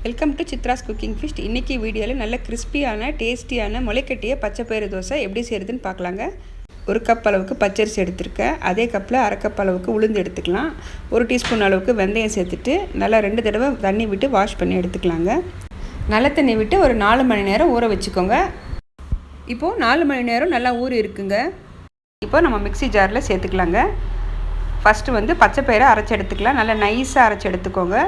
Welcome to Chitra's cooking fish. இன்றைக்கி வீடியோவில் நல்ல கிறிஸ்பியான டேஸ்டியான முளைக்கட்டிய பச்சைப்பயிறு தோசை எப்படி செய்கிறதுன்னு பார்க்கலாங்க. ஒரு கப் அளவுக்கு பச்சரிசி எடுத்துருக்கேன். அதே கப்பில் அரை கப் அளவுக்கு உளுந்து எடுத்துக்கலாம். ஒரு டீஸ்பூன் அளவுக்கு வெந்தயம் சேர்த்துட்டு நல்லா 2 தடவை தண்ணி விட்டு வாஷ் பண்ணி எடுத்துக்கலாங்க. நல்ல தண்ணி விட்டு ஒரு 4 மணி நேரம் ஊற வச்சுக்கோங்க. இப்போது 4 மணி நேரம் நல்லா ஊறி இருக்குங்க. இப்போ நம்ம மிக்ஸி ஜாரில் சேர்த்துக்கலாங்க. ஃபஸ்ட்டு பச்சைப்பயிரை அரைச்சி எடுத்துக்கலாம். நல்லா நைஸாக அரைச்சி எடுத்துக்கோங்க.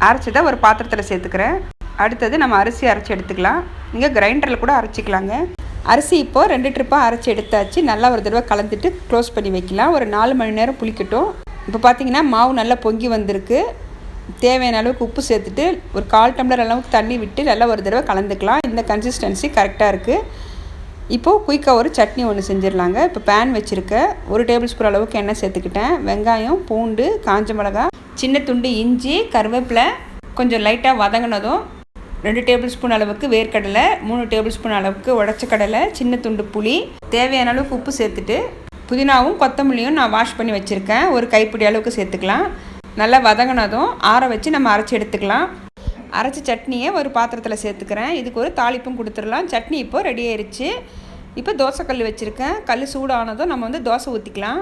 அரைச்சதை ஒரு பாத்திரத்தில் சேர்த்துக்கிறேன். அடுத்தது நம்ம அரிசி அரைச்சி எடுத்துக்கலாம். நீங்கள் கிரைண்டரில் கூட அரைச்சிக்கலாங்க. அரிசி இப்போது 2 ட்ரிப்பாக அரைச்சி எடுத்தாச்சு. நல்லா ஒரு தடவை கலந்துட்டு க்ளோஸ் பண்ணி வைக்கலாம். ஒரு 4 மணி நேரம் புளிக்கட்டும். இப்போ பார்த்தீங்கன்னா மாவு நல்லா பொங்கி வந்திருக்கு. தேவையான அளவுக்கு உப்பு சேர்த்துட்டு ஒரு 1/4 டம்ளர் அளவுக்கு தண்ணி விட்டு நல்லா ஒரு தடவை கலந்துக்கலாம். இந்த கன்சிஸ்டன்சி கரெக்டாக இருக்குது. இப்போது குயிக்காக ஒரு சட்னி ஒன்று செஞ்சிடலாங்க. இப்போ பேன் வச்சுருக்கேன். 1 டேபிள் ஸ்பூன் அளவுக்கு எண்ணெய் சேர்த்துக்கிட்டேன். வெங்காயம், பூண்டு, காஞ்ச மிளகா, சின்ன துண்டு இஞ்சி, கருவேப்பிலை கொஞ்சம் லைட்டாக வதங்கினதும் 2 டேபிள் ஸ்பூன் அளவுக்கு வேர்க்கடலை, 3 டேபிள் ஸ்பூன் அளவுக்கு உடச்ச கடலை, சின்ன துண்டு புளி, தேவையான அளவுக்கு உப்பு சேர்த்துட்டு புதினாவும் கொத்தமல்லியும் நான் வாஷ் பண்ணி வச்சுருக்கேன். ஒரு கைப்பிடி அளவுக்கு சேர்த்துக்கலாம். நல்லா வதங்கினதும் ஆற வச்சு நம்ம அரைச்சி எடுத்துக்கலாம். அரைச்சி சட்னியை ஒரு பாத்திரத்தில் சேர்த்துக்கிறேன். இதுக்கு ஒரு தாளிப்பும் கொடுத்துடலாம். சட்னி இப்போது ரெடி ஆயிடுச்சு. இப்போ தோசைக்கல் வச்சுருக்கேன். கல் சூடானதும் நம்ம தோசை ஊற்றிக்கலாம்.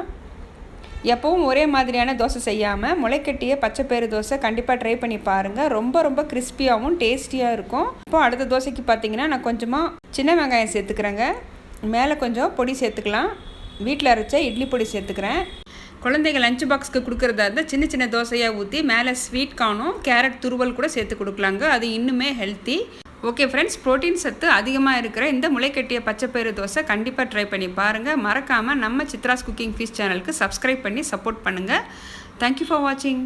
எப்பவும் ஒரே மாதிரியான தோசை செய்யாமல் முளைக்கட்டிய பச்சைப்பயிறு தோசை கண்டிப்பாக ட்ரை பண்ணி பாருங்கள். ரொம்ப கிறிஸ்பியாகவும் டேஸ்டியாக இருக்கும். இப்போ அடுத்த தோசைக்கு பார்த்தீங்கன்னா நான் கொஞ்சமாக சின்ன வெங்காயம் சேர்த்துக்கிறேங்க. மேலே கொஞ்சம் பொடி சேர்த்துக்கலாம். வீட்டில் அரைச்ச இட்லி பொடி சேர்த்துக்கிறேன். குழந்தைங்க லஞ்ச் பாக்ஸ்க்கு கொடுக்குறதா இருந்தால் சின்ன சின்ன தோசையாக ஊற்றி மேலே ஸ்வீட் கார்னும் கேரட் துருவல் கூட சேர்த்து கொடுக்கலாங்க. அது இன்னுமே ஹெல்த்தி. ஓகே ஃப்ரெண்ட்ஸ், ப்ரோட்டீன் சத்து அதிகமாக இருக்கிற இந்த முளைக்கட்டிய பச்சைப்பயிறு தோசை கண்டிப்பாக ட்ரை பண்ணி பாருங்கள். மறக்காமல் நம்ம சித்ராஸ் குக்கிங் ஃபிஷ் சேனலுக்கு சப்ஸ்கிரைப் பண்ணி சப்போர்ட் பண்ணுங்கள். தேங்க்யூ ஃபார் வாட்சிங்.